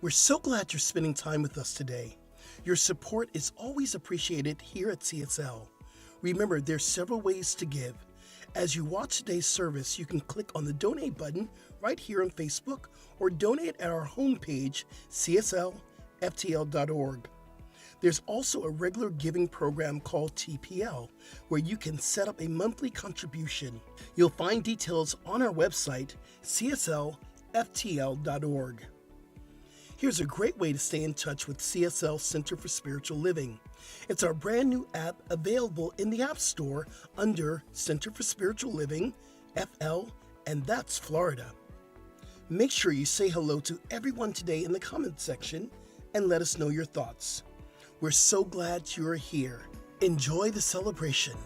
We're so glad you're spending time with us today. Your support is always appreciated here at CSL. Remember, there's several ways to give. As you watch today's service, you can click on the donate button right here on Facebook or donate at our homepage, cslftl.org. There's also a regular giving program called TPL, where you can set up a monthly contribution. You'll find details on our website, cslftl.org. Here's a great way to stay in touch with CSL Center for Spiritual Living. It's our brand new app available in the App Store under Center for Spiritual Living, FL, and that's Florida. Make sure you say hello to everyone today in the comment section and let us know your thoughts. We're so glad you're here. Enjoy the celebration.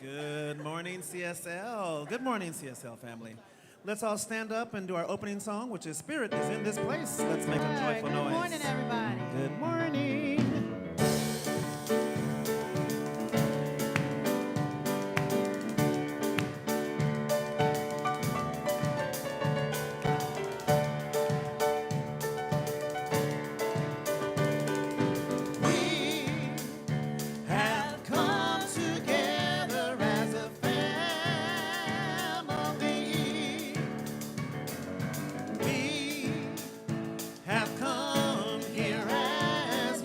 Good morning, CSL. Good morning, CSL family. Let's all stand up and do our opening song, which is Spirit is in this place. Let's make a joyful noise. Good morning, everybody. Good morning.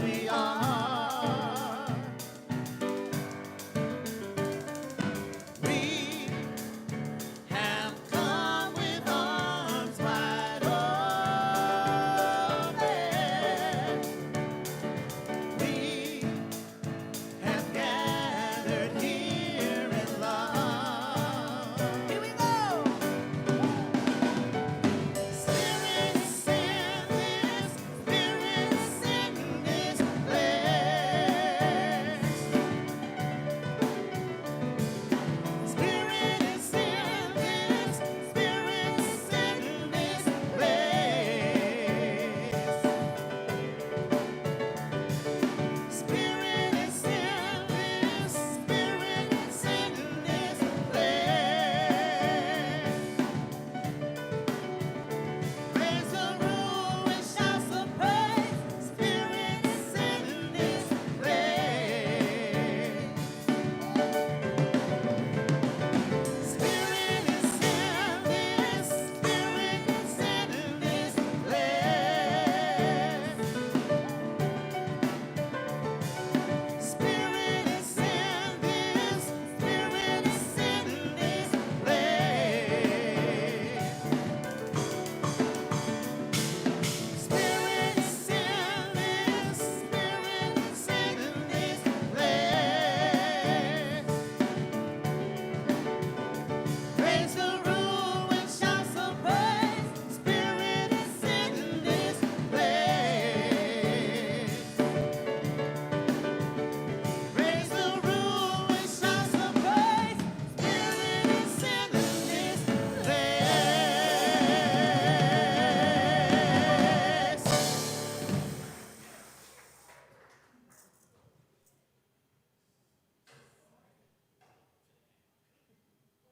We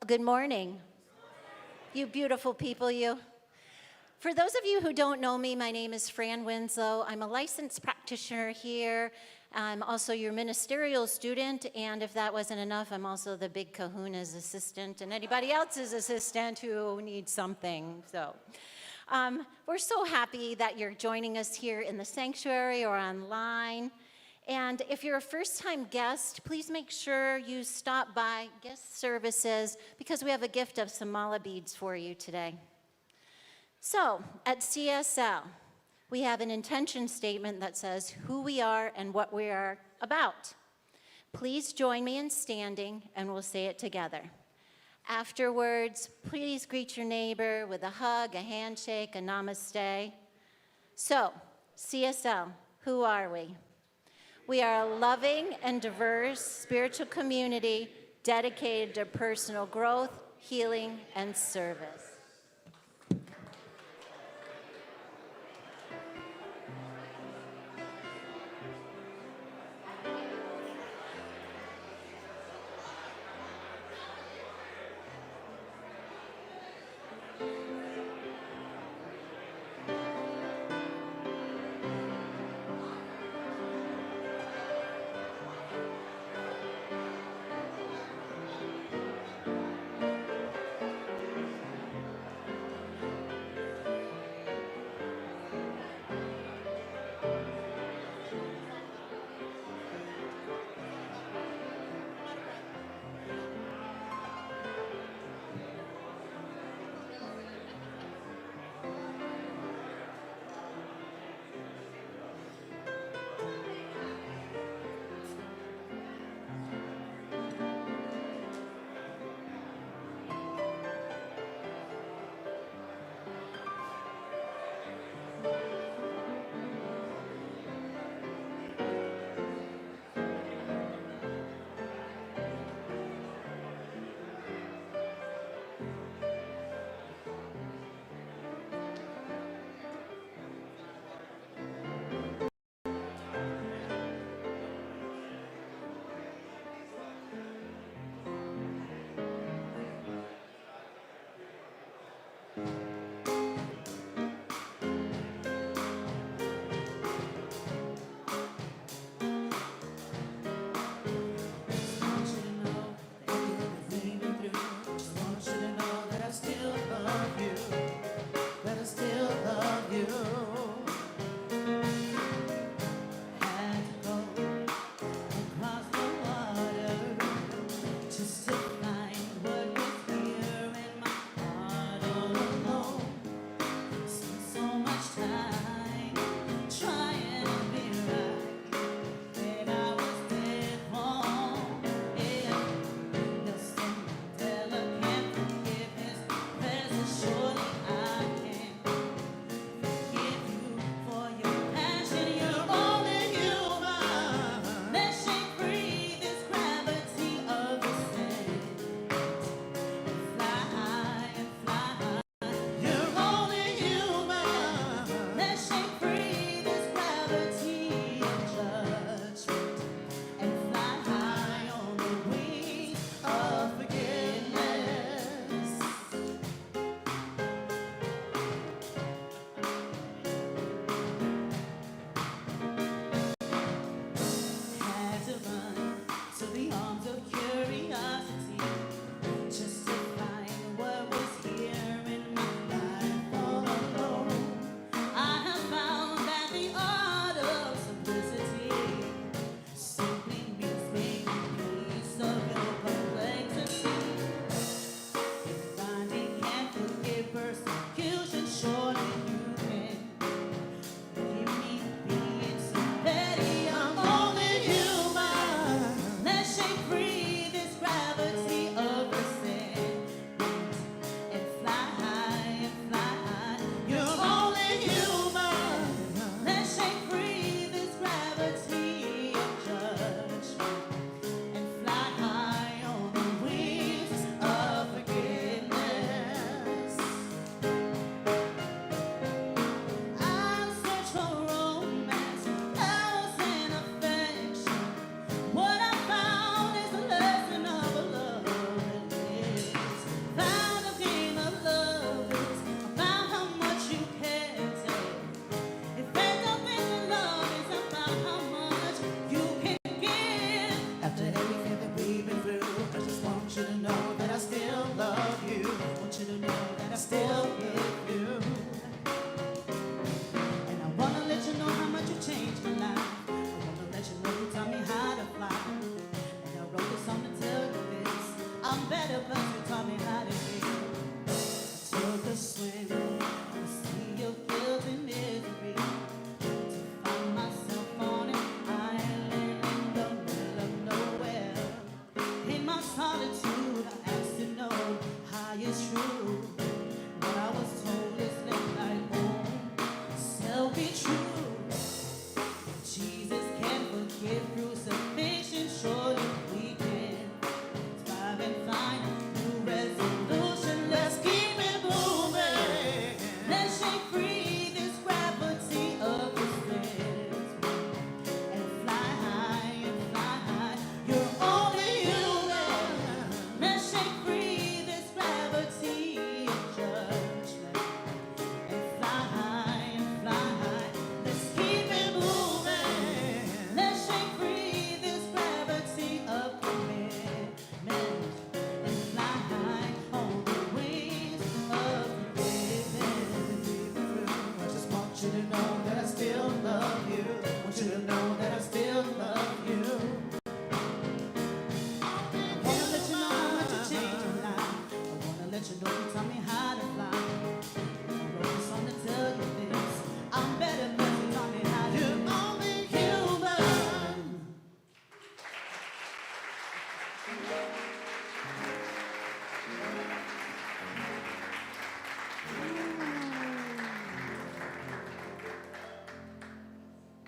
Good morning. You beautiful people, you. For those of you who don't know me, my name is Fran Winslow. I'm a licensed practitioner here. I'm also your ministerial student, and if that wasn't enough, I'm also the Big Kahuna's assistant and anybody else's assistant who needs something. So we're so happy that you're joining us here in the sanctuary or online. And if you're a first-time guest, please make sure you stop by guest services because we have a gift of some mala beads for you today. So, at CSL, we have an intention statement that says who we are and what we are about. Please join me in standing and we'll say it together. Afterwards, please greet your neighbor with a hug, a handshake, a namaste. So, CSL, who are we? We are a loving and diverse spiritual community dedicated to personal growth, healing, and service.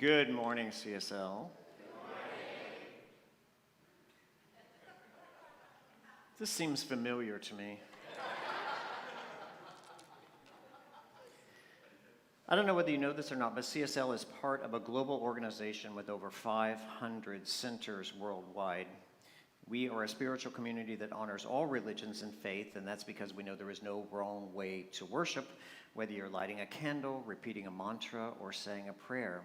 Good morning, CSL. This seems familiar to me. I don't know whether you know this or not, but CSL is part of a global organization with over 500 centers worldwide. We are a spiritual community that honors all religions and faith, and that's because we know there is no wrong way to worship, whether you're lighting a candle, repeating a mantra, or saying a prayer.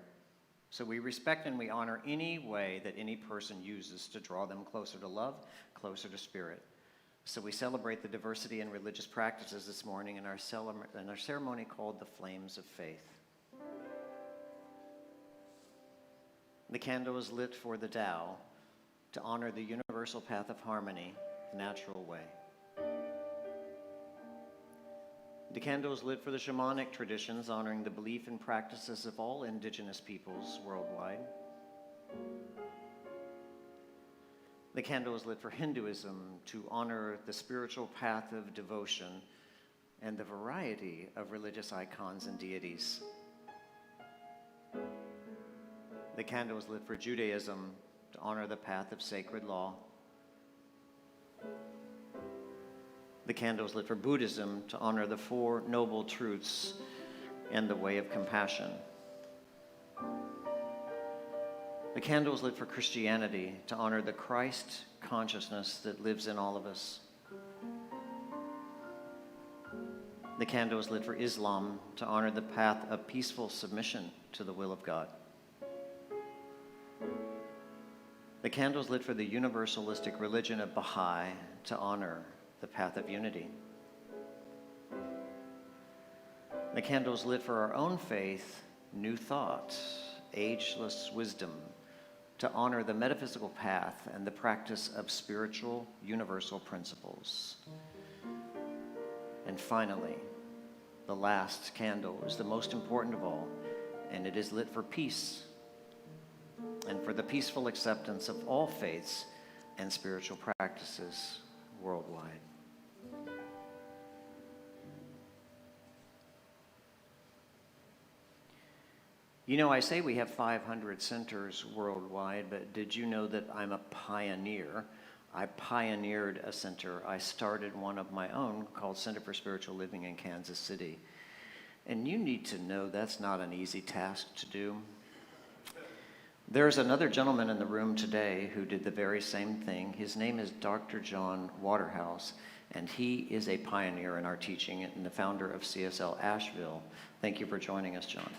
So we respect and we honor any way that any person uses to draw them closer to love, closer to spirit. So we celebrate the diversity in religious practices this morning in our ceremony called the Flames of Faith. The candle is lit for the Tao to honor the universal path of harmony, the natural way. The candle is lit for the shamanic traditions, honoring the belief and practices of all indigenous peoples worldwide. The candle is lit for Hinduism to honor the spiritual path of devotion and the variety of religious icons and deities. The candle is lit for Judaism to honor the path of sacred law. The candle is lit for Buddhism to honor the Four Noble Truths and the way of compassion. The candle is lit for Christianity to honor the Christ consciousness that lives in all of us. The candle is lit for Islam to honor the path of peaceful submission to the will of God. The candle is lit for the universalistic religion of Baha'i to honor the path of unity. The candle is lit for our own faith, new thought, ageless wisdom, to honor the metaphysical path and the practice of spiritual universal principles. And finally, the last candle is the most important of all, and it is lit for peace and for the peaceful acceptance of all faiths and spiritual practices worldwide. You know, I say we have 500 centers worldwide, but did you know that I'm a pioneer? I pioneered a center. I started one of my own called Center for Spiritual Living in Kansas City. And you need to know that's not an easy task to do. There's another gentleman in the room today who did the very same thing. His name is Dr. John Waterhouse, and he is a pioneer in our teaching and the founder of CSL Asheville. Thank you for joining us, John.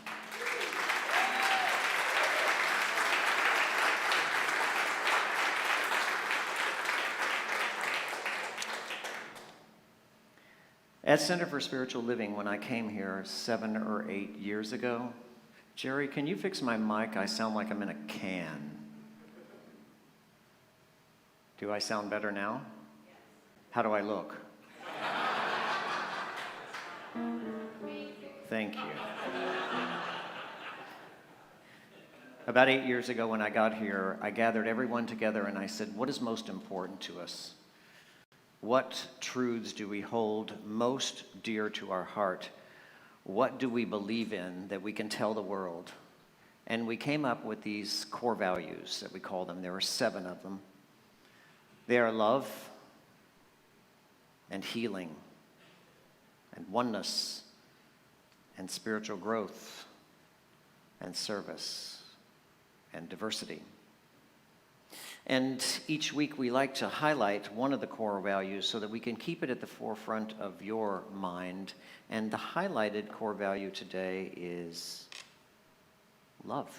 At Center for Spiritual Living, when I came here 7 or 8 years ago, Jerry, can you fix my mic? I sound like I'm in a can. Do I sound better now? How do I look? Thank you. About 8 years ago when I got here, I gathered everyone together and I said, what is most important to us? What truths do we hold most dear to our heart? What do we believe in that we can tell the world? And we came up with these core values that we call them. There are 7 of them. They are love and healing and oneness and spiritual growth and service and diversity. And each week we like to highlight one of the core values so that we can keep it at the forefront of your mind. And the highlighted core value today is love.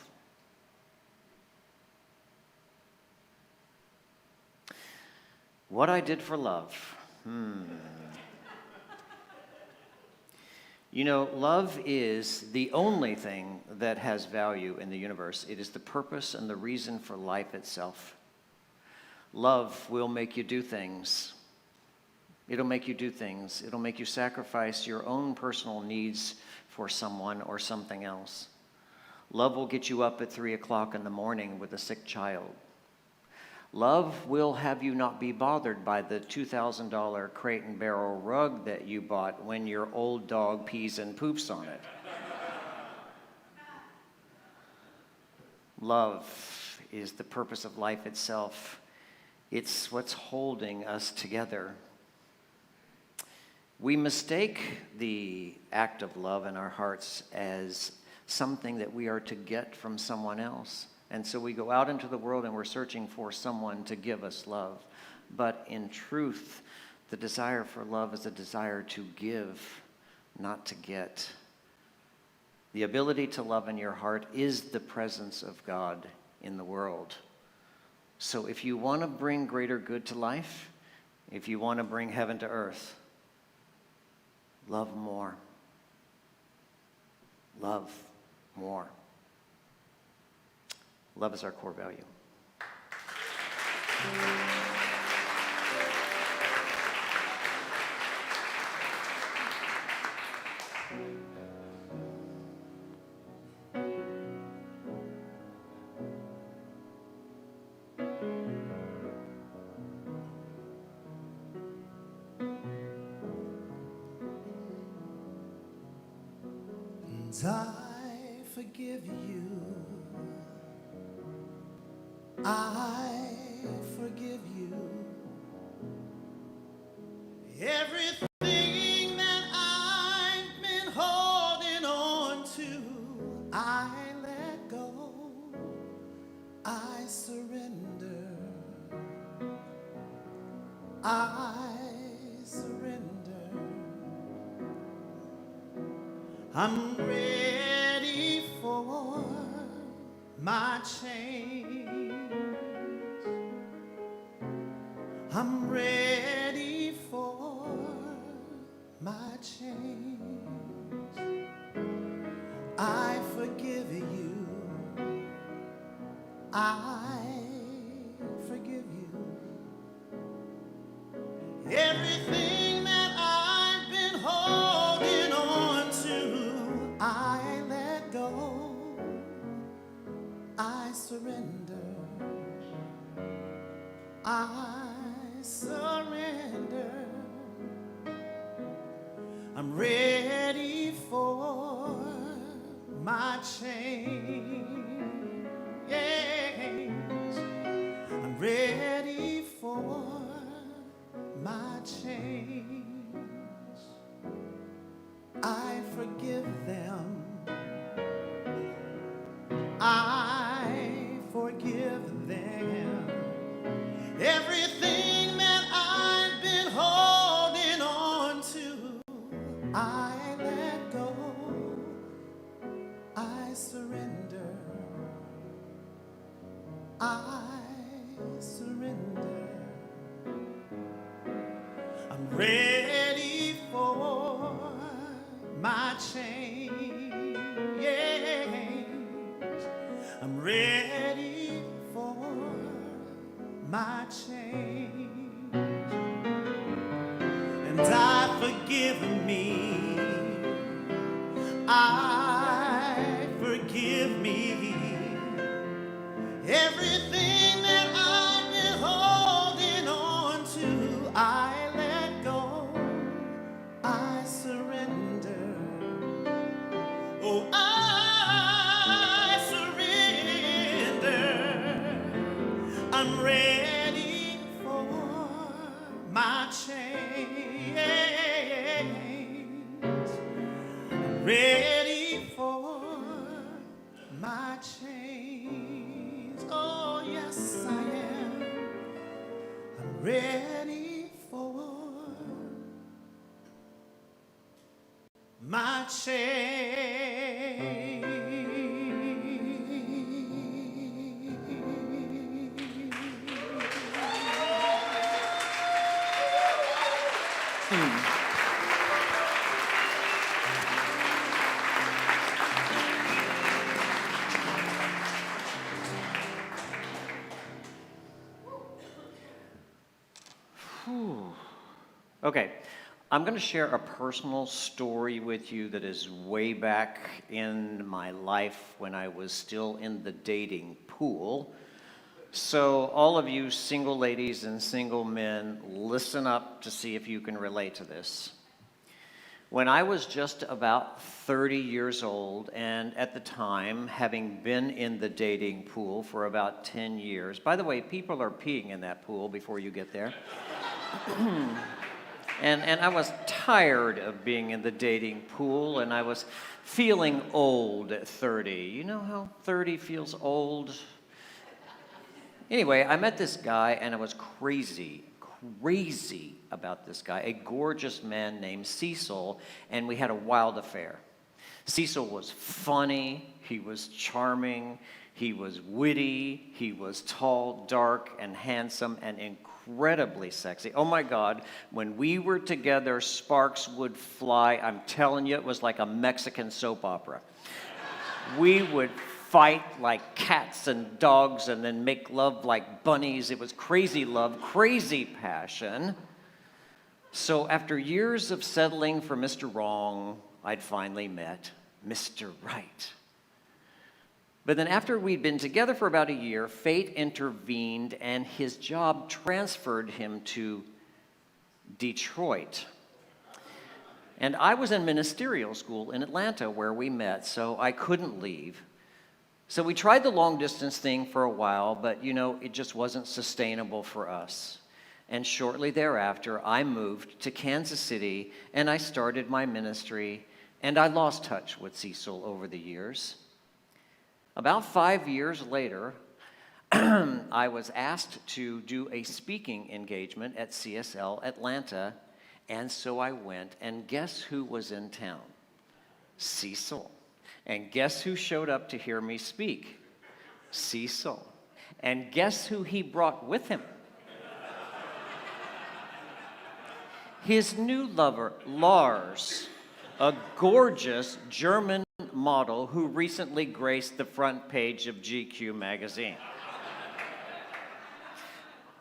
What I did for love. You know, love is the only thing that has value in the universe. It is the purpose and the reason for life itself. Love will make you do things. It'll make you do things. It'll make you sacrifice your own personal needs for someone or something else. Love will get you up at 3 o'clock in the morning with a sick child. Love will have you not be bothered by the $2,000 crate and barrel rug that you bought when your old dog pees and poops on it. love is the purpose of life itself. It's what's holding us together. We mistake the act of love in our hearts as something that we are to get from someone else. And so we go out into the world and we're searching for someone to give us love. But in truth, the desire for love is a desire to give, not to get. The ability to love in your heart is the presence of God in the world. So if you want to bring greater good to life, if you want to bring heaven to earth, love more. Love more. Love is our core value. And I forgive you. I forgive you. Everything that I've been holding on to, I let go. I surrender. I surrender. I'm ready for my change. I'm ready for my change. I forgive you. I forgive you. Everything that I've been holding on to, I let go. I surrender. I surrender. I'm ready for my change. I'm ready for my change. I forgive them. I forgive them. Everything that I've been holding on to, I let go. I surrender. I surrender. I'm ready for my change. I'm ready for my change. And I forgive me. I forgive me. Everything that I've been holding on to, I let go. I surrender. Oh, I surrender. I'm ready for my change. I'm ready for my change. Oh, yes, I am. I'm ready for my change. Okay, I'm going to share a personal story with you that is way back in my life when I was still in the dating pool. So all of you single ladies and single men, listen up to see if you can relate to this. When I was just about 30 years old, and at the time, having been in the dating pool for about 10 years, by the way, people are peeing in that pool before you get there. And I was tired of being in the dating pool, and I was feeling old at 30. You know how 30 feels old? Anyway, I met this guy, and I was crazy about this guy, a gorgeous man named Cecil, and we had a wild affair. Cecil was funny, he was charming, he was witty, he was tall, dark, and handsome, and incredibly sexy. Oh my God, when we were together, sparks would fly. I'm telling you, it was like a Mexican soap opera. We would fight like cats and dogs and then make love like bunnies. It was crazy love, crazy passion. So after years of settling for Mr. Wrong, I'd finally met Mr. Right. But then after we'd been together for about a year, fate intervened and his job transferred him to Detroit. And I was in ministerial school in Atlanta where we met, so I couldn't leave. So we tried the long distance thing for a while, but it just wasn't sustainable for us. And shortly thereafter, I moved to Kansas City and I started my ministry, and I lost touch with Cecil over the years. About 5 years later, I was asked to do a speaking engagement at CSL Atlanta, and so I went, and guess who was in town? Cecil. And guess who showed up to hear me speak? Cecil. And guess who he brought with him? His new lover, Lars, a gorgeous German model who recently graced the front page of GQ magazine.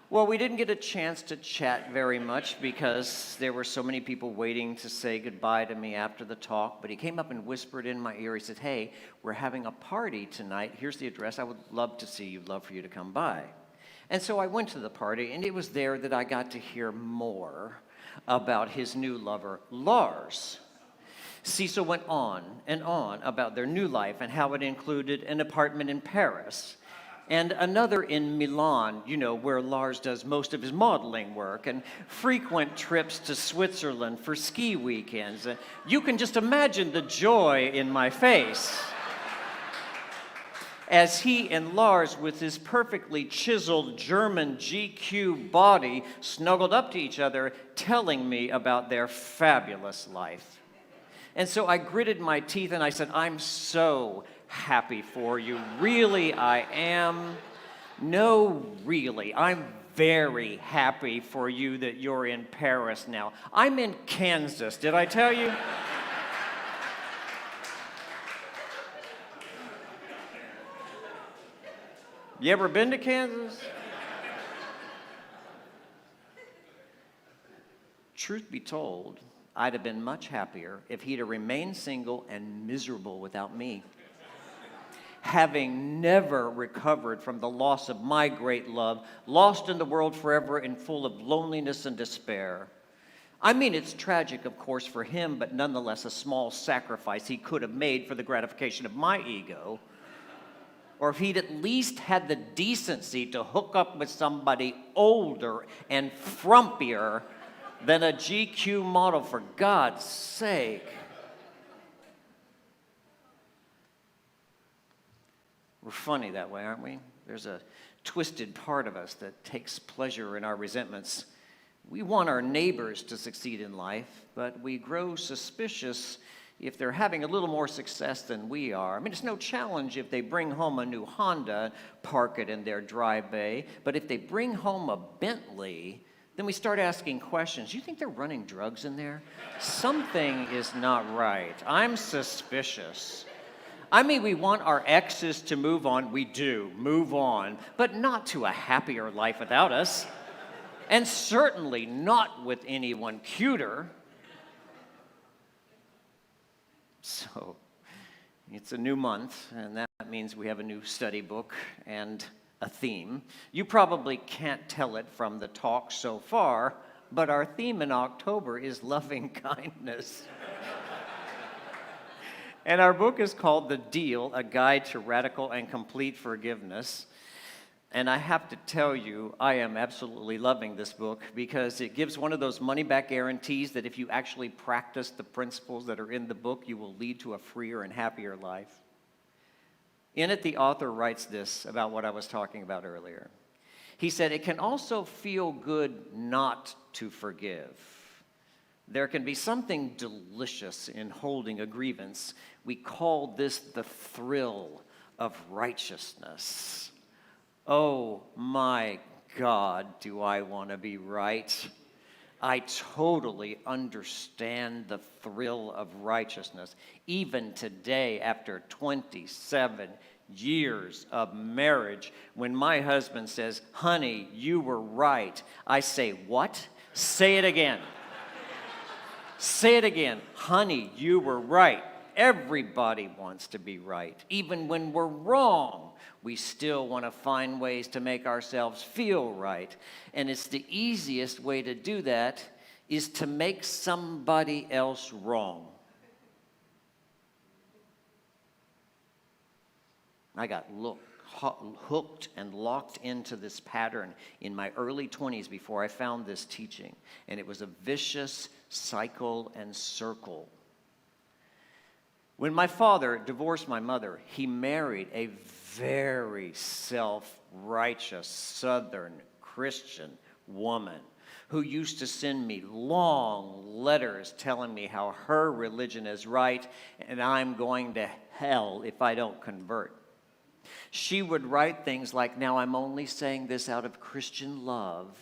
Well, we didn't get a chance to chat very much because there were so many people waiting to say goodbye to me after the talk, but he came up and whispered in my ear. He said, "Hey, we're having a party tonight. Here's the address. I would love to see you. Love for you to come by." And so I went to the party, and it was there that I got to hear more about his new lover, Lars. Cecil went on and on about their new life and how it included an apartment in Paris and another in Milan, where Lars does most of his modeling work, and frequent trips to Switzerland for ski weekends. You can just imagine the joy in my face as he and Lars, with his perfectly chiseled German GQ body, snuggled up to each other, telling me about their fabulous life. And so I gritted my teeth and I said, "I'm so happy for you. Really, I am. No, really, I'm very happy for you that you're in Paris now. I'm in Kansas, did I tell you?" You ever been to Kansas? Truth be told, I'd have been much happier if he'd have remained single and miserable without me. Having never recovered from the loss of my great love, lost in the world forever and full of loneliness and despair. I mean, it's tragic, of course, for him, but nonetheless a small sacrifice he could have made for the gratification of my ego. Or if he'd at least had the decency to hook up with somebody older and frumpier than a GQ model, for God's sake. We're funny that way, aren't we? There's a twisted part of us that takes pleasure in our resentments. We want our neighbors to succeed in life, but we grow suspicious if they're having a little more success than we are. I mean, it's no challenge if they bring home a new Honda, park it in their drive bay, but if they bring home a Bentley, then we start asking questions. You think they're running drugs in there? Something is not right. I'm suspicious. I mean, we want our exes to move on. We do, move on, but not to a happier life without us. And certainly not with anyone cuter. So, it's a new month, and that means we have a new study book and a theme. You probably can't tell it from the talk so far. but our theme in October is loving kindness. And our book is called The Deal, A Guide to Radical and Complete Forgiveness. And I have to tell you, I am absolutely loving this book because it gives one of those money-back guarantees that if you actually practice the principles that are in the book, you will lead to a freer and happier life. In it, the author writes this about what I was talking about earlier. He said, it can also feel good not to forgive. There can be something delicious in holding a grievance. We call this the thrill of righteousness. Oh my God, do I want to be right? I totally understand the thrill of righteousness. Even today, after 27 years of marriage, when my husband says, honey, you were right, I say, what? Say it again. Say it again. Honey, you were right. Everybody wants to be right. Even when we're wrong, we still want to find ways to make ourselves feel right. And it's the easiest way to do that is to make somebody else wrong. I got hooked and locked into this pattern in my early 20s before I found this teaching. And it was a vicious cycle and circle. When my father divorced my mother, he married a very self-righteous Southern Christian woman who used to send me long letters telling me how her religion is right and I'm going to hell if I don't convert. She would write things like, now I'm only saying this out of Christian love,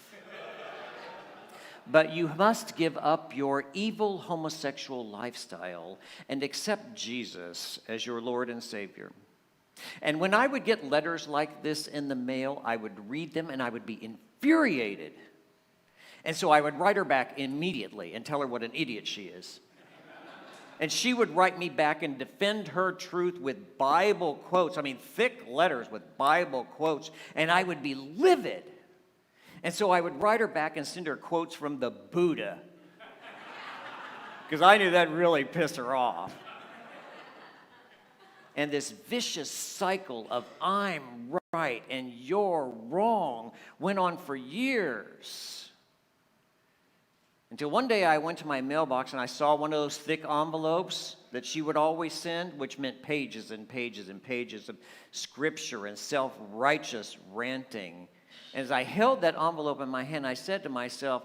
but you must give up your evil homosexual lifestyle and accept Jesus as your Lord and Savior. And when I would get letters like this in the mail, I would read them and I would be infuriated. And so I would write her back immediately and tell her what an idiot she is. And she would write me back and defend her truth with Bible quotes. I mean, thick letters with Bible quotes. And I would be livid. And so I would write her back and send her quotes from the Buddha. Because I knew that really pissed her off. And this vicious cycle of I'm right and you're wrong went on for years. Until one day I went to my mailbox and I saw one of those thick envelopes that she would always send, which meant pages and pages and pages of scripture and self-righteous ranting. And as I held that envelope in my hand, I said to myself,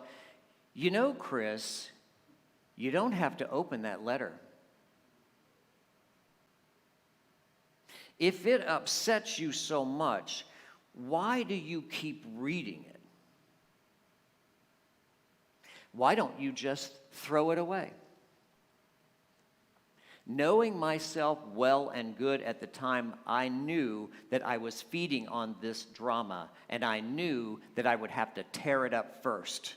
you know, Chris, you don't have to open that letter. If it upsets you so much, why do you keep reading it? Why don't you just throw it away? Knowing myself well and good at the time, I knew that I was feeding on this drama, and I knew that I would have to tear it up first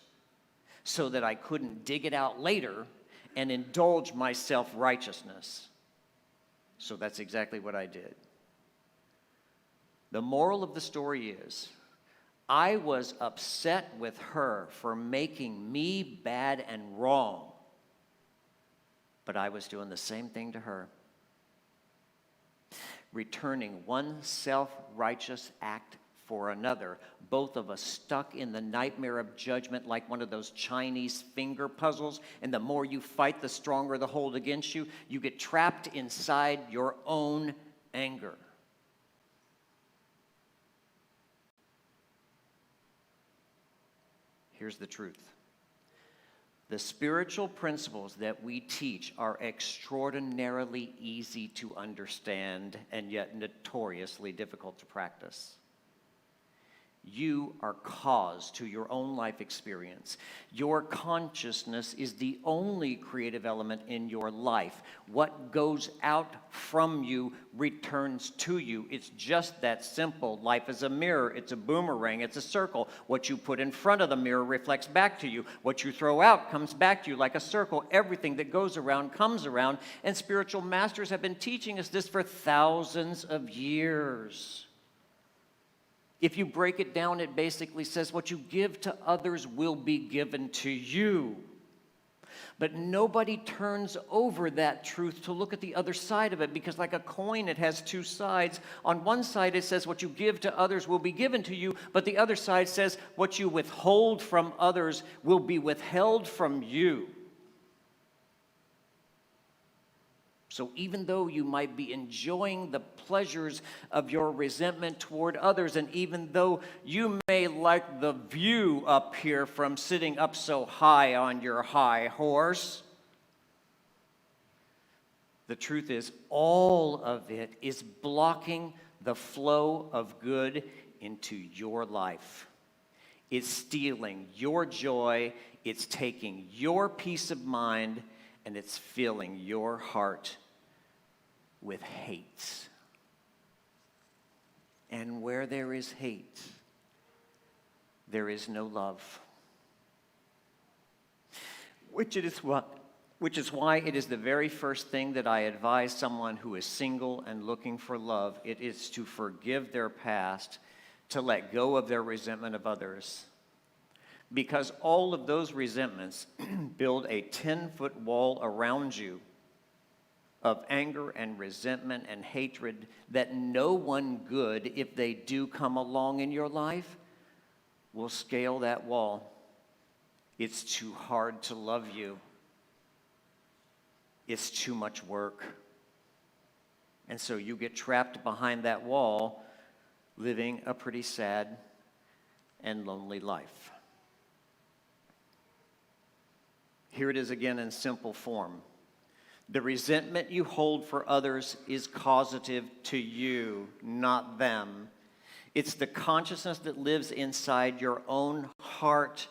so that I couldn't dig it out later and indulge my self-righteousness. So that's exactly what I did. The moral of the story is, I was upset with her for making me bad and wrong, but I was doing the same thing to her. Returning one self-righteous act for another, both of us stuck in the nightmare of judgment like one of those Chinese finger puzzles, and the more you fight, the stronger the hold against you. You get trapped inside your own anger. Here's the truth. The spiritual principles that we teach are extraordinarily easy to understand and yet notoriously difficult to practice. You are cause to your own life experience. Your consciousness is the only creative element in your life. What goes out from you returns to you. It's just that simple. Life is a mirror. It's a boomerang. It's a circle. What you put in front of the mirror reflects back to you. What you throw out comes back to you like a circle. Everything that goes around comes around. And spiritual masters have been teaching us this for thousands of years. If you break it down, it basically says what you give to others will be given to you. But nobody turns over that truth to look at the other side of it, because like a coin, it has two sides. On one side, it says what you give to others will be given to you, but the other side says what you withhold from others will be withheld from you. So even though you might be enjoying the pleasures of your resentment toward others, and even though you may like the view up here from sitting up so high on your high horse, the truth is all of it is blocking the flow of good into your life. It's stealing your joy, it's taking your peace of mind, and it's filling your heart with hate. And where there is hate, there is no love. Which is why it is the very first thing that I advise someone who is single and looking for love. It is to forgive their past, to let go of their resentment of others. Because all of those resentments build a 10-foot wall around you of anger and resentment and hatred that no one good, if they do come along in your life, will scale that wall. It's too hard to love you. It's too much work. And so you get trapped behind that wall, living a pretty sad and lonely life. Here it is again in simple form. The resentment you hold for others is causative to you, not them. It's the consciousness that lives inside your own heart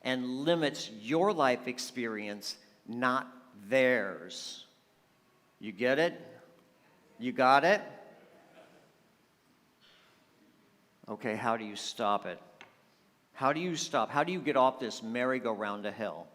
and limits your life experience, not theirs. You get it? You got it? Okay, how do you stop it? How do you stop? How do you get off this merry-go-round to hell?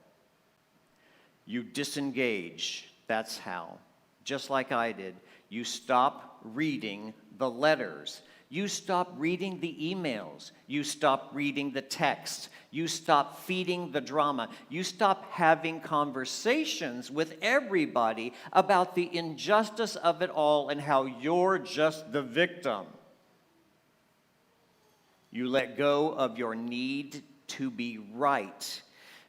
You disengage. That's how. Just like I did. You stop reading the letters. You stop reading the emails. You stop reading the text. You stop feeding the drama. You stop having conversations with everybody about the injustice of it all and how you're just the victim. You let go of your need to be right.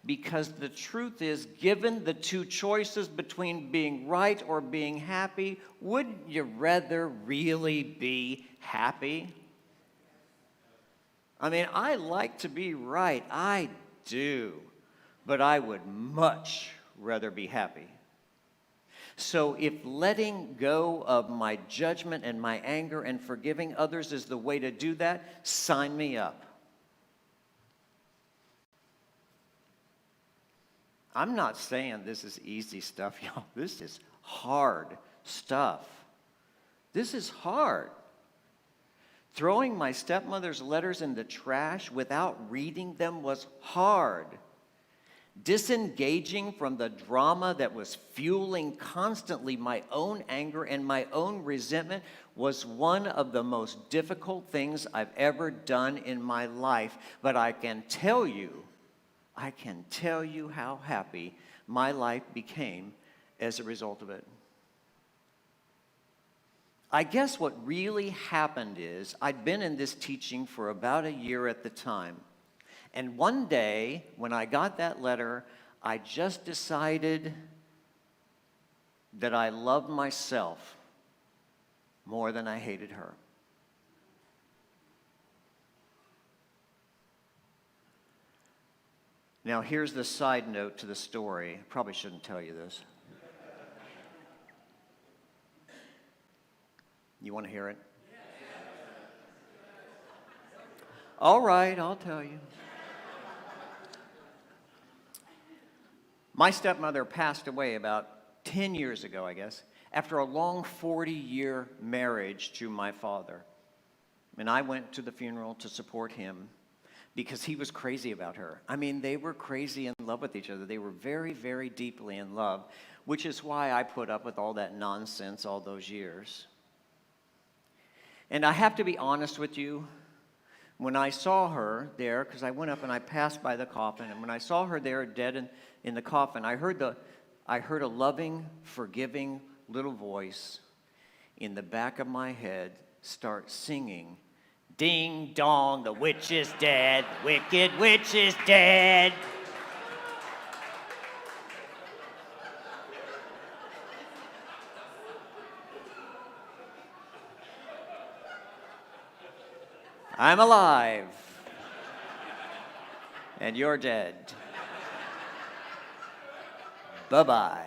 Because the truth is, given the two choices between being right or being happy, wouldn't you rather really be happy? I mean, I like to be right. I do. But I would much rather be happy. So if letting go of my judgment and my anger and forgiving others is the way to do that, sign me up. I'm not saying this is easy stuff, y'all. This is hard stuff. This is hard. Throwing my stepmother's letters in the trash without reading them was hard. Disengaging from the drama that was fueling constantly my own anger and my own resentment was one of the most difficult things I've ever done in my life. But I can tell you how happy my life became as a result of it. I guess what really happened is I'd been in this teaching for about a year at the time. And one day, when I got that letter, I just decided that I loved myself more than I hated her. Now, here's the side note to the story. I probably shouldn't tell you this. You want to hear it? All right, I'll tell you. My stepmother passed away about 10 years ago, I guess, after a long 40-year marriage to my father. And I went to the funeral to support him because he was crazy about her. I mean, they were crazy in love with each other. They were very, very deeply in love, which is why I put up with all that nonsense all those years. And I have to be honest with you, When I saw her there, because I went up and I passed by the coffin, and when I saw her there dead in the coffin, I heard a loving, forgiving little voice in the back of my head start singing, "Ding dong, the witch is dead, the wicked witch is dead." I'm alive, and you're dead. Bye-bye.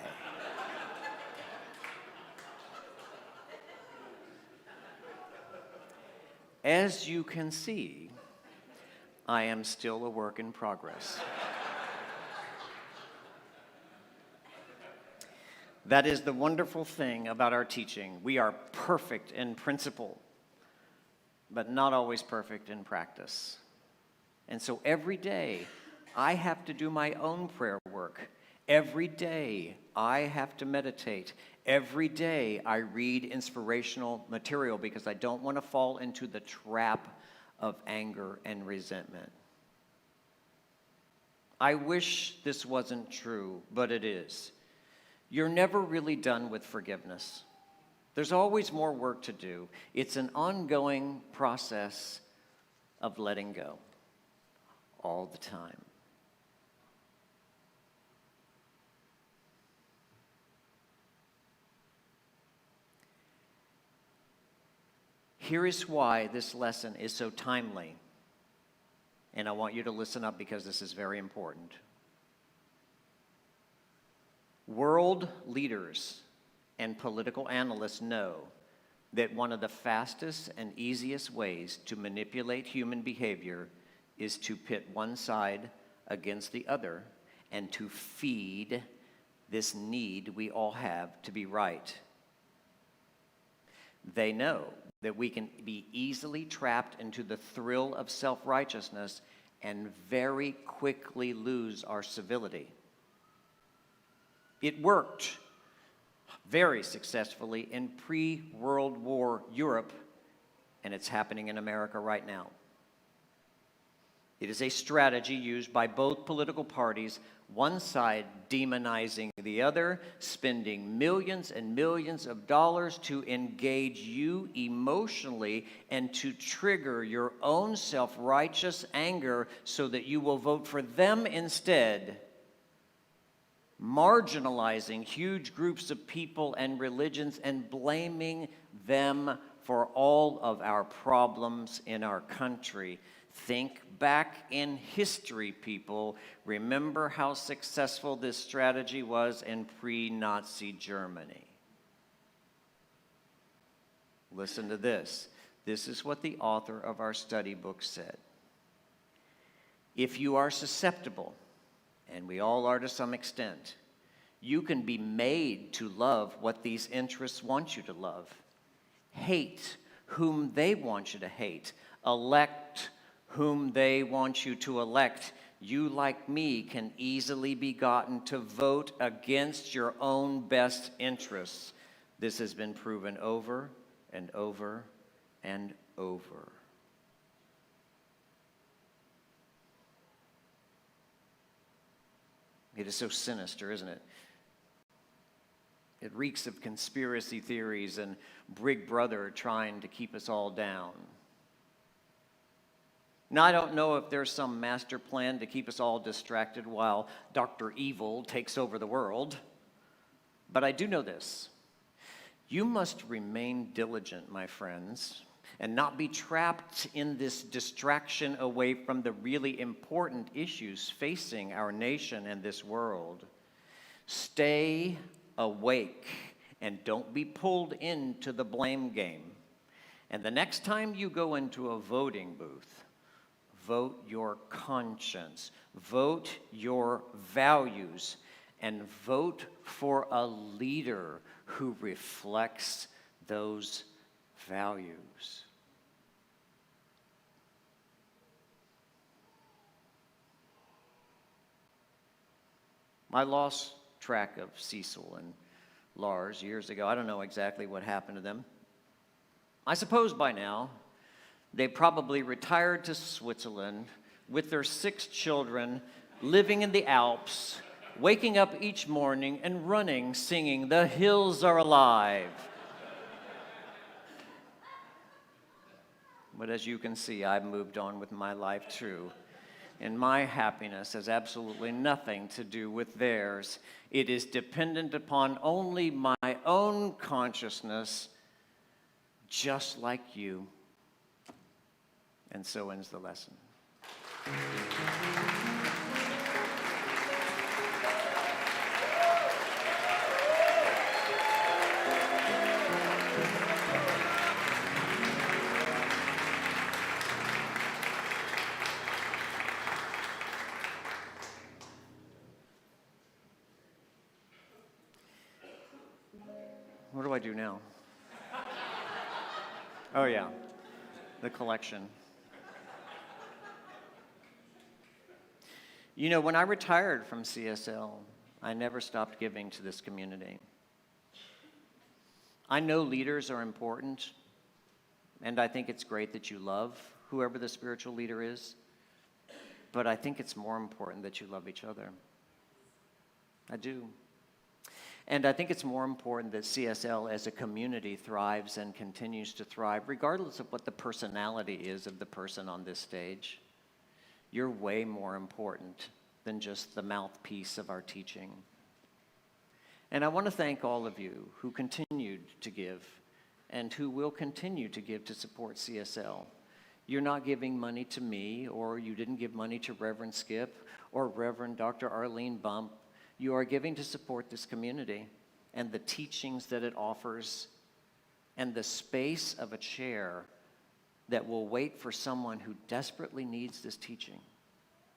As you can see, I am still a work in progress. That is the wonderful thing about our teaching. We are perfect in principle, but not always perfect in practice. And so every day, I have to do my own prayer work. Every day, I have to meditate. Every day, I read inspirational material because I don't want to fall into the trap of anger and resentment. I wish this wasn't true, but it is. You're never really done with forgiveness. There's always more work to do. It's an ongoing process of letting go all the time. Here is why this lesson is so timely. And I want you to listen up because this is very important. World leaders and political analysts know that one of the fastest and easiest ways to manipulate human behavior is to pit one side against the other and to feed this need we all have to be right. They know that we can be easily trapped into the thrill of self-righteousness and very quickly lose our civility. It worked very successfully in pre-World War Europe, and it's happening in America right now. It is a strategy used by both political parties, one side demonizing the other, spending millions and millions of dollars to engage you emotionally and to trigger your own self-righteous anger so that you will vote for them instead, marginalizing huge groups of people and religions and blaming them for all of our problems in our country. Think back in history, people. Remember how successful this strategy was in pre-Nazi Germany. Listen to this. This is what the author of our study book said. If you are susceptible, and we all are to some extent, you can be made to love what these interests want you to love. Hate whom they want you to hate. Elect whom they want you to elect. You, like me, can easily be gotten to vote against your own best interests. This has been proven over and over and over. It is so sinister, isn't it? It reeks of conspiracy theories and Big Brother trying to keep us all down. Now, I don't know if there's some master plan to keep us all distracted while Dr. Evil takes over the world, but I do know this. You must remain diligent, my friends, and not be trapped in this distraction away from the really important issues facing our nation and this world. Stay awake and don't be pulled into the blame game. And the next time you go into a voting booth, vote your conscience, vote your values, and vote for a leader who reflects those values. I lost track of Cecil and Lars years ago. I don't know exactly what happened to them. I suppose by now They probably retired to Switzerland with their 6 children, living in the Alps, waking up each morning and running, singing, "The hills are alive." But as you can see, I've moved on with my life too. And my happiness has absolutely nothing to do with theirs. It is dependent upon only my own consciousness, just like you. And so ends the lesson. What do I do now? Oh, yeah, the collection. You know, when I retired from CSL, I never stopped giving to this community. I know leaders are important, and I think it's great that you love whoever the spiritual leader is, but I think it's more important that you love each other. I do. And I think it's more important that CSL as a community thrives and continues to thrive, regardless of what the personality is of the person on this stage. You're way more important than just the mouthpiece of our teaching. And I want to thank all of you who continued to give and who will continue to give to support CSL. You're not giving money to me, or you didn't give money to Reverend Skip or Reverend Dr. Arlene Bump. You are giving to support this community and the teachings that it offers and the space of a chair that will wait for someone who desperately needs this teaching,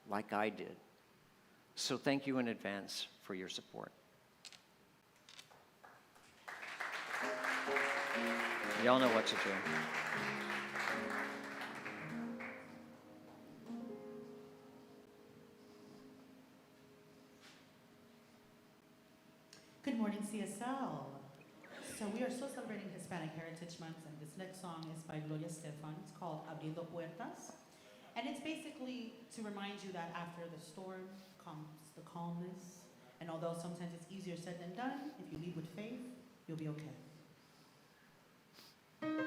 like I did. So thank you in advance for your support. Y'all know what to do. Good morning, CSL. So we are still celebrating Hispanic Heritage Month, and this next song is by Gloria Estefan. It's called Abriendo Puertas. And it's basically to remind you that after the storm comes the calmness. And although sometimes it's easier said than done, if you lead with faith, you'll be okay. Mañana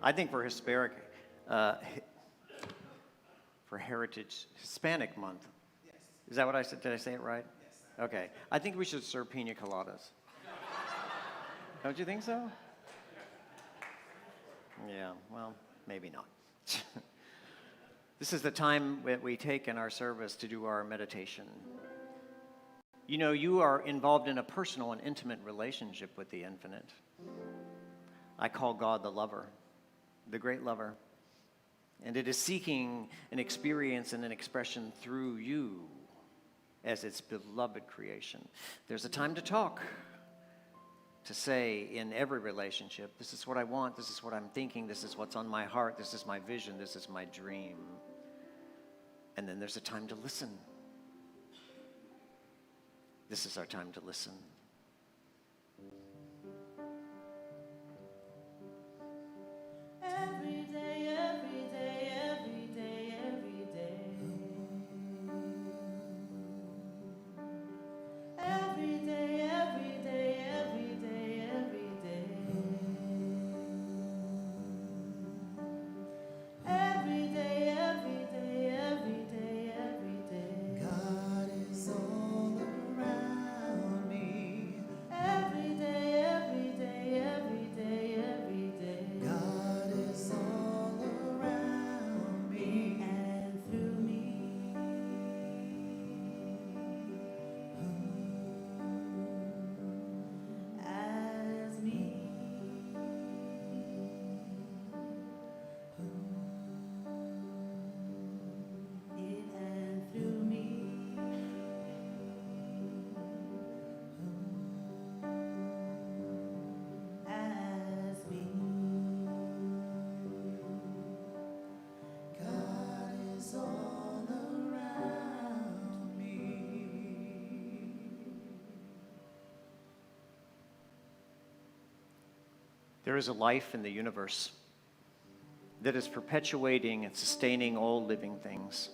I think for Hispanic Month. Yes. Is that what I said? Did I say it right? Yes. Okay. I think we should serve pina coladas. Don't you think so? Yeah, well, maybe not. This is the time that we take in our service to do our meditation. You know, you are involved in a personal and intimate relationship with the infinite. I call God the lover, the great lover. And it is seeking an experience and an expression through you as its beloved creation. There's a time to talk, to say in every relationship, this is what I want, this is what I'm thinking, this is what's on my heart, this is my vision, this is my dream. And then there's a time to listen. This is our time to listen. Every day, every day, every day, every day. Every day, every day, every day, every day. Every day, every day, every day, every day. God is all around me. Every day, every day, every day, every day. God is all around me and through me. As me. In and through me. As me. God is all around me. There is a life in the universe that is perpetuating and sustaining all living things.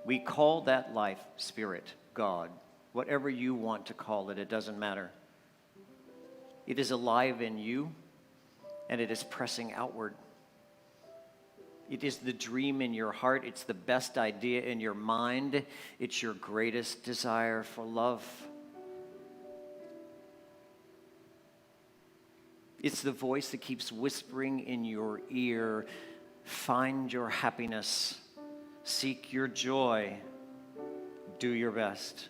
We call that life Spirit, God, whatever you want to call it, it doesn't matter. It is alive in you, and it is pressing outward. It is the dream in your heart. It's the best idea in your mind. It's your greatest desire for love. It's the voice that keeps whispering in your ear, find your happiness, seek your joy, do your best.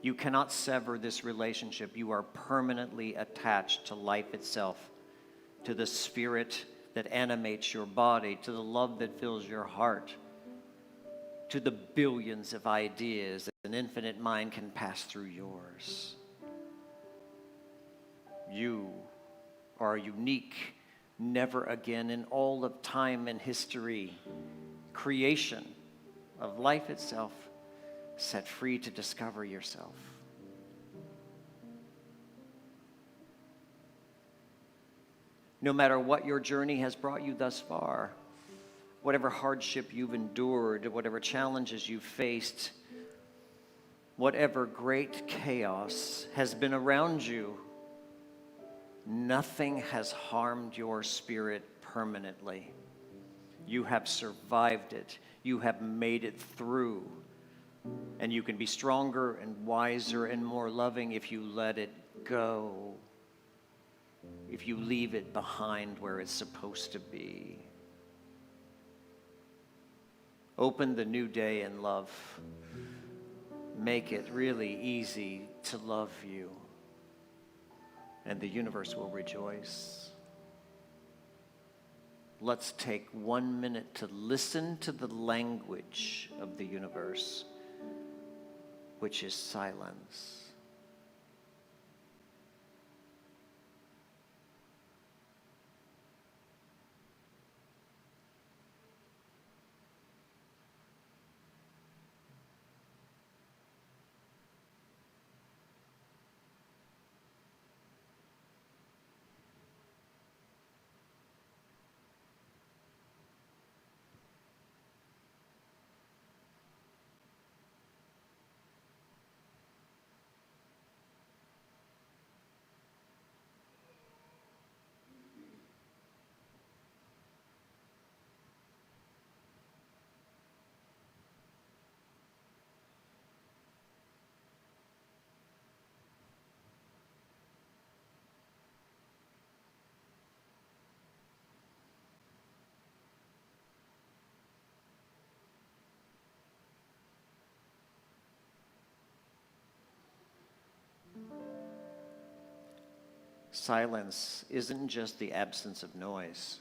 You cannot sever this relationship. You are permanently attached to life itself, to the spirit that animates your body, to the love that fills your heart, to the billions of ideas that an infinite mind can pass through yours. You are unique, never again in all of time and history, creation of life itself, set free to discover yourself. No matter what your journey has brought you thus far, whatever hardship you've endured, whatever challenges you've faced, whatever great chaos has been around you, nothing has harmed your spirit permanently. You have survived it. You have made it through. And you can be stronger and wiser and more loving if you let it go. If you leave it behind where it's supposed to be. Open the new day in love. Make it really easy to love you. And the universe will rejoice. Let's take 1 minute to listen to the language of the universe, which is silence. Silence isn't just the absence of noise.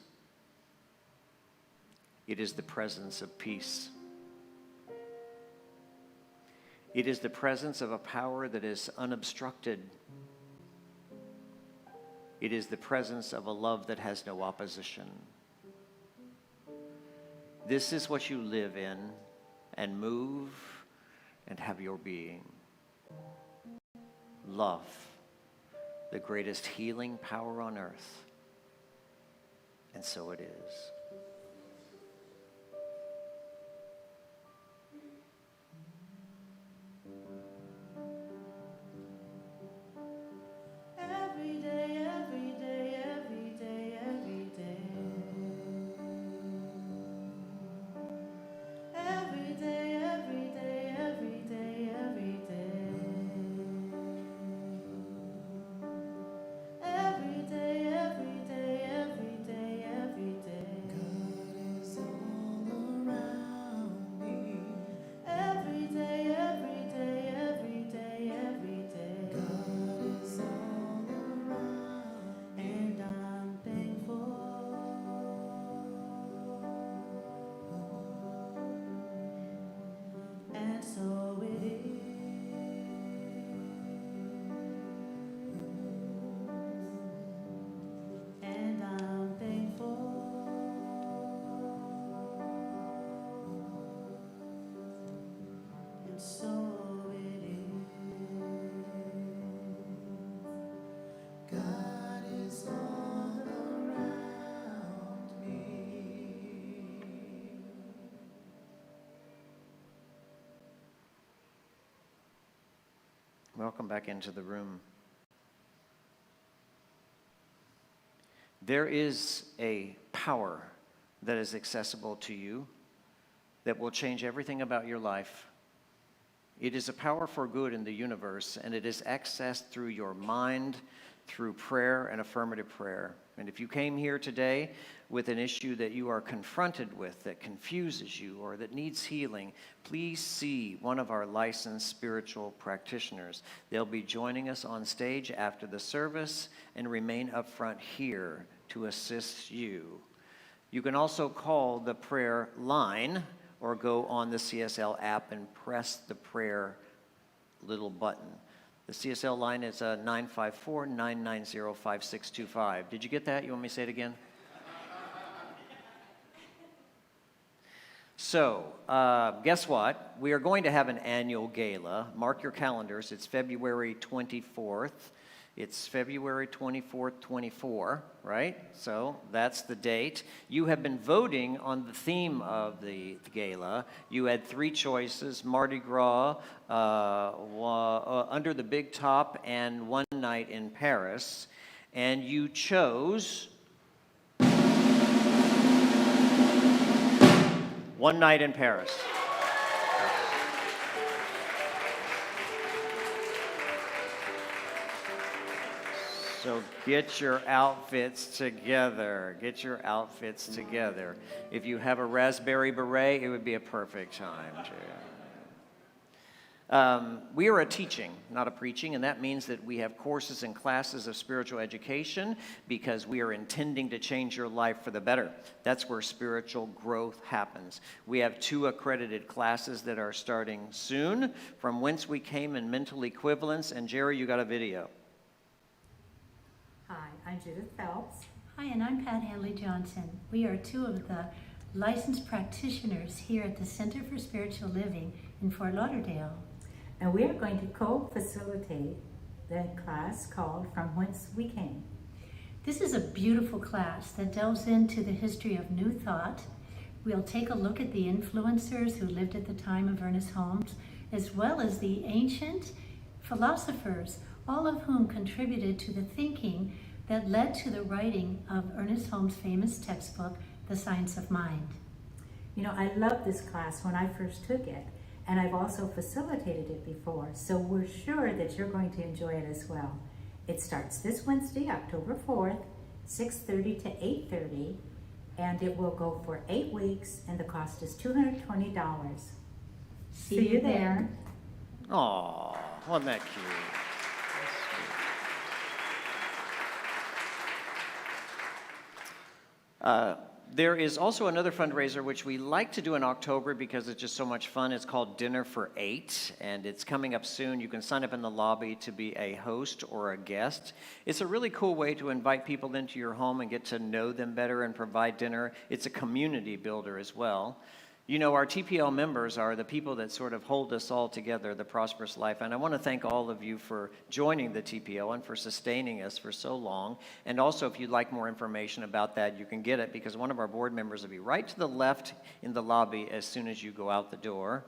It is the presence of peace. It is the presence of a power that is unobstructed. It is the presence of a love that has no opposition. This is what you live in and move and have your being. Love, the greatest healing power on earth. And so it is. Every day, every day, every day, every day. Every day, every day, every day, every day. Every day, every day, every day, every day. God is all around me. Every day, every day, every day, every day. God is all around, and I'm thankful. And so it is. And I'm thankful. And so it is. God is all around me. Welcome back into the room. There is a power that is accessible to you that will change everything about your life. It is a power for good in the universe, and it is accessed through your mind, through prayer and affirmative prayer. And if you came here today with an issue that you are confronted with, that confuses you, or that needs healing, please see one of our licensed spiritual practitioners. They'll be joining us on stage after the service and remain up front here to assist you. You can also call the prayer line or go on the CSL app and press the prayer little button. The CSL line is 954-990-5625. Did you get that? You want me to say it again? So, guess what? We are going to have an annual gala. Mark your calendars. It's February 24th. It's February 24th, 24, right? So that's the date. You have been voting on the theme of the gala. You had three choices: Mardi Gras, Under the Big Top, and One Night in Paris. And you chose One Night in Paris. So get your outfits together. Get your outfits together. If you have a raspberry beret, it would be a perfect time to. We are a teaching, not a preaching, and that means that we have courses and classes of spiritual education because we are intending to change your life for the better. That's where spiritual growth happens. We have 2 accredited classes that are starting soon, From Whence We Came and Mental Equivalence. And Jerry, you got a video. Hi, I'm Judith Phelps. Hi, and I'm Pat Hanley-Johnson. We are 2 of the licensed practitioners here at the Center for Spiritual Living in Fort Lauderdale. And we are going to co-facilitate the class called From Whence We Came. This is a beautiful class that delves into the history of New Thought. We'll take a look at the influencers who lived at the time of Ernest Holmes, as well as the ancient philosophers, all of whom contributed to the thinking that led to the writing of Ernest Holmes' famous textbook, The Science of Mind. You know, I loved this class when I first took it, and I've also facilitated it before, so we're sure that you're going to enjoy it as well. It starts this Wednesday, October 4th, 6:30 to 8:30, and it will go for 8 weeks, and the cost is $220. See you there. Aw, wasn't that cute? There is also another fundraiser which we like to do in October because it's just so much fun. It's called Dinner for 8, and it's coming up soon. You can sign up in the lobby to be a host or a guest. It's a really cool way to invite people into your home and get to know them better and provide dinner. It's a community builder as well. You know, our TPL members are the people that sort of hold us all together, the Prosperous Life. And I want to thank all of you for joining the TPL and for sustaining us for so long. And also, if you'd like more information about that, you can get it because one of our board members will be right to the left in the lobby as soon as you go out the door.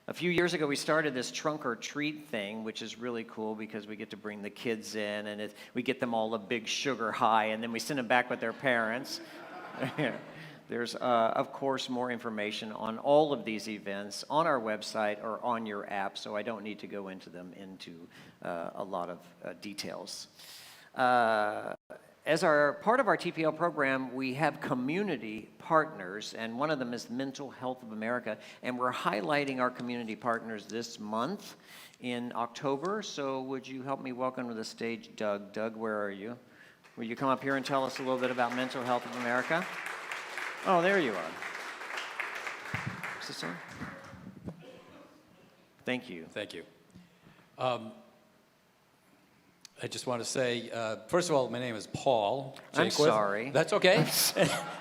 A few years ago, we started this trunk or treat thing, which is really cool because we get to bring the kids in and we get them all a big sugar high, and then we send them back with their parents. There's, of course, more information on all of these events on our website or on your app, so I don't need to go into them a lot of details. As part of our TPL program, we have community partners, and one of them is Mental Health of America, and we're highlighting our community partners this month in October. So would you help me welcome to the stage Doug? Doug, where are you? Will you come up here and tell us a little bit about Mental Health of America? Oh, there you are. Is this on? Thank you. Thank you. I just want to say, first of all, my name is Paul Jaquith. I'm sorry. That's okay.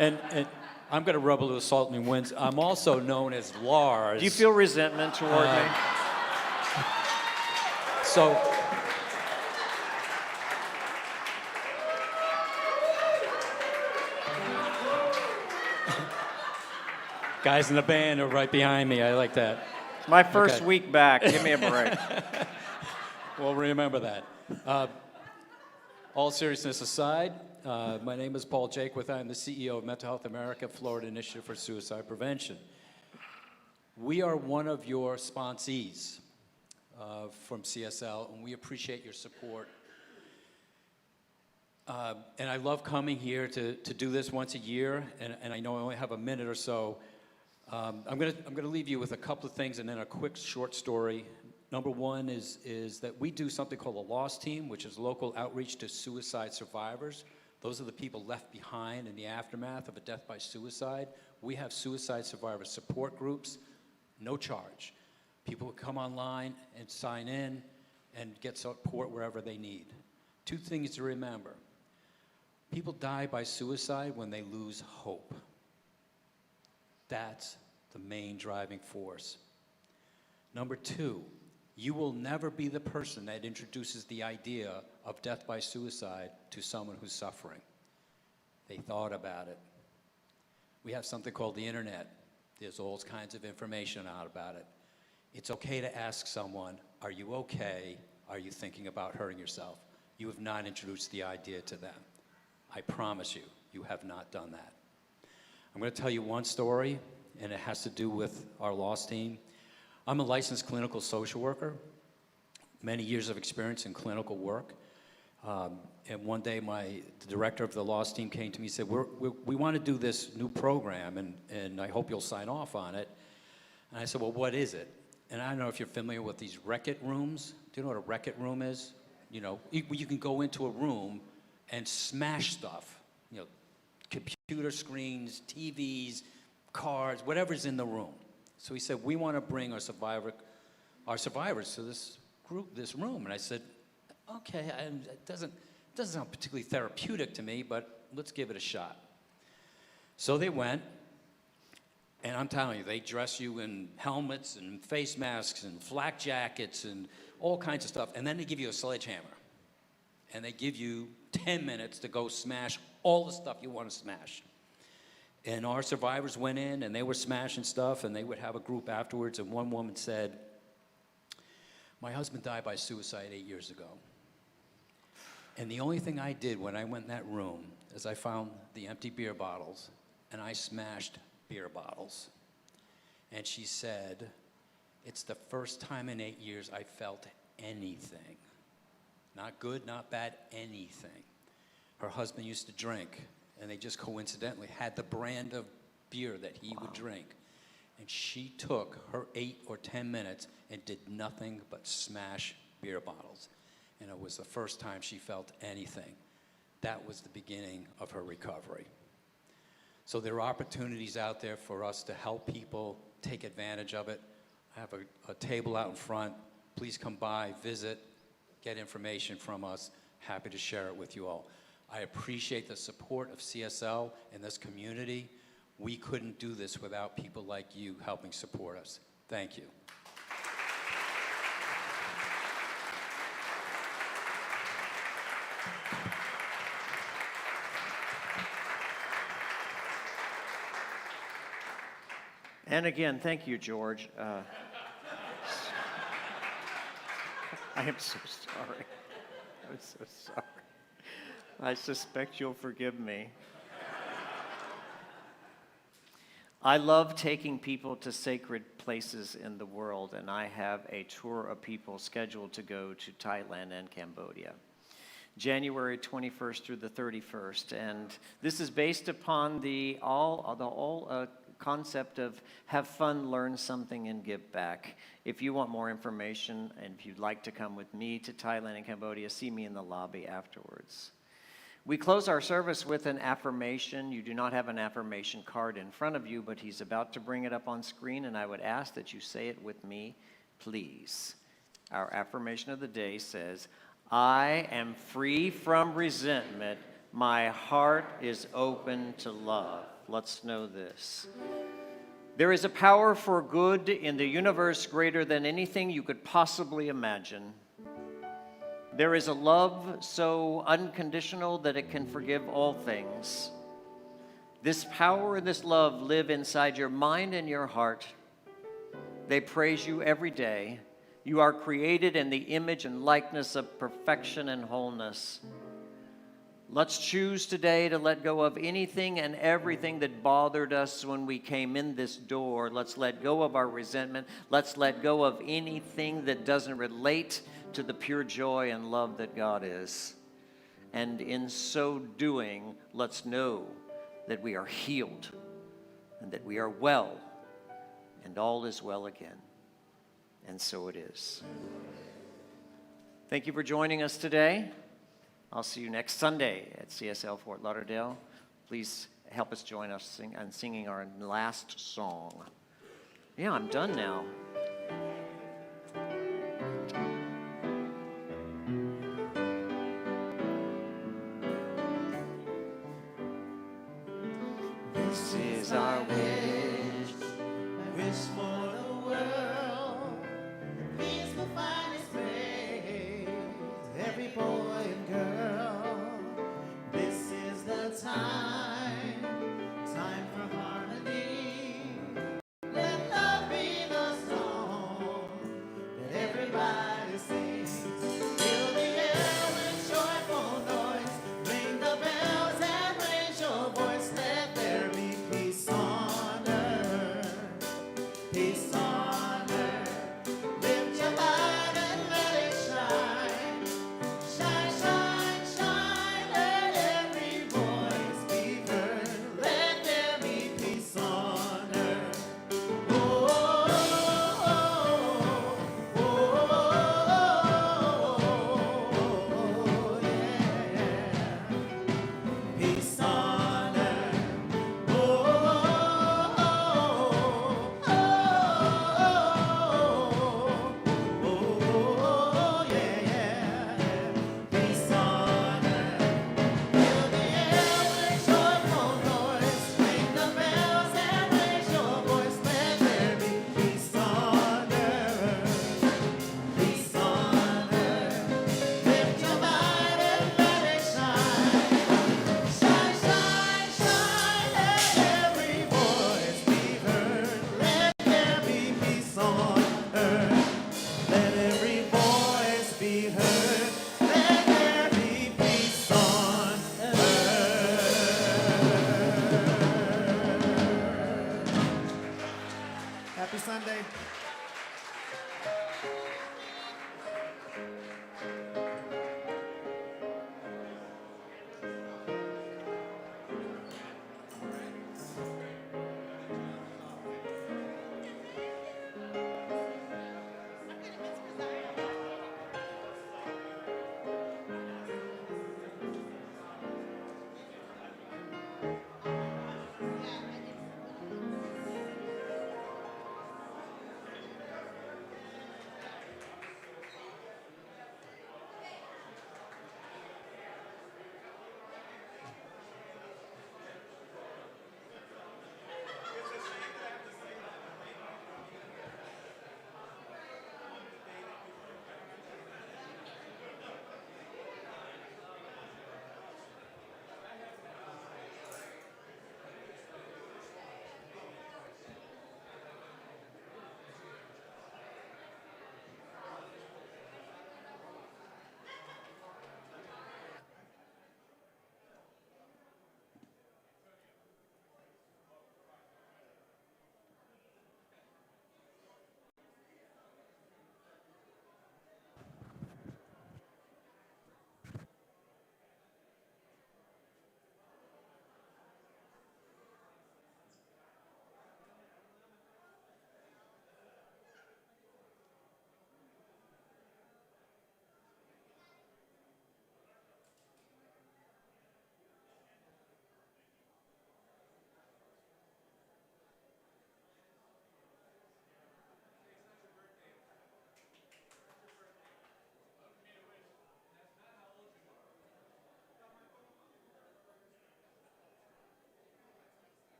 and I'm going to rub a little salt in your winds. I'm also known as Lars. Do you feel resentment toward me? So, guys in the band are right behind me. I like that. My first week back. Give me a break. We'll remember that. All seriousness aside, my name is Paul Jaquith. I'm the CEO of Mental Health America, Florida Initiative for Suicide Prevention. We are one of your sponsees from CSL, and we appreciate your support. And I love coming here to do this once a year, and I know I only have a minute or so. I'm gonna leave you with a couple of things and then a quick short story. Number one is that we do something called a LOSS team, which is local outreach to suicide survivors. Those are the people left behind in the aftermath of a death by suicide. We have suicide survivor support groups, no charge. People will come online and sign in and get support wherever they need. Two things to remember. People die by suicide when they lose hope. That's the main driving force. Number two, you will never be the person that introduces the idea of death by suicide to someone who's suffering. They thought about it. We have something called the internet. There's all kinds of information out about it. It's okay to ask someone, are you okay? Are you thinking about hurting yourself? You have not introduced the idea to them. I promise you, you have not done that. I'm going to tell you one story, and it has to do with our LOSS team. I'm a licensed clinical social worker, many years of experience in clinical work. And one day, the director of the LOSS team came to me and said, we want to do this new program, and I hope you'll sign off on it. And I said, well, what is it? And I don't know if you're familiar with these Rec-It rooms. Do you know what a Rec-It room is? You know, you can go into a room and smash stuff, you know, computer screens, TVs, cars, whatever's in the room. So he said, we want to bring our survivors to this room. And I said, okay, it doesn't sound particularly therapeutic to me, but let's give it a shot. So they went, and I'm telling you, they dress you in helmets and face masks and flak jackets and all kinds of stuff, and then they give you a sledgehammer. And they give you 10 minutes to go smash all the stuff you want to smash. And our survivors went in, and they were smashing stuff, and they would have a group afterwards, and one woman said, my husband died by suicide 8 years ago. And the only thing I did when I went in that room is I found the empty beer bottles, and I smashed beer bottles. And she said, it's the first time in 8 years I felt anything. Not good, not bad, anything. Her husband used to drink, and they just coincidentally had the brand of beer that he would drink. And she took her 8 or 10 minutes and did nothing but smash beer bottles. And it was the first time she felt anything. That was the beginning of her recovery. So there are opportunities out there for us to help people take advantage of it. I have a table out in front. Please come by, visit, get information from us. Happy to share it with you all. I appreciate the support of CSL and this community. We couldn't do this without people like you helping support us. Thank you. And again, thank you, George. I am so sorry. I'm so sorry. I suspect you'll forgive me. I love taking people to sacred places in the world, and I have a tour of people scheduled to go to Thailand and Cambodia, January 21st through the 31st. And this is based upon the whole concept of have fun, learn something, and give back. If you want more information and if you'd like to come with me to Thailand and Cambodia, see me in the lobby afterwards. We close our service with an affirmation. You do not have an affirmation card in front of you, but he's about to bring it up on screen, and I would ask that you say it with me, please. Our affirmation of the day says, I am free from resentment. My heart is open to love. Let's know this. There is a power for good in the universe greater than anything you could possibly imagine. There is a love so unconditional that it can forgive all things. This power and this love live inside your mind and your heart. They praise you every day. You are created in the image and likeness of perfection and wholeness. Let's choose today to let go of anything and everything that bothered us when we came in this door. Let's let go of our resentment. Let's let go of anything that doesn't relate to the pure joy and love that God is. And in so doing, let's know that we are healed and that we are well, and all is well again. And so it is. Thank you for joining us today. I'll see you next Sunday at CSL Fort Lauderdale. Please help us join us in singing our last song. Yeah, I'm done now. This is our wish for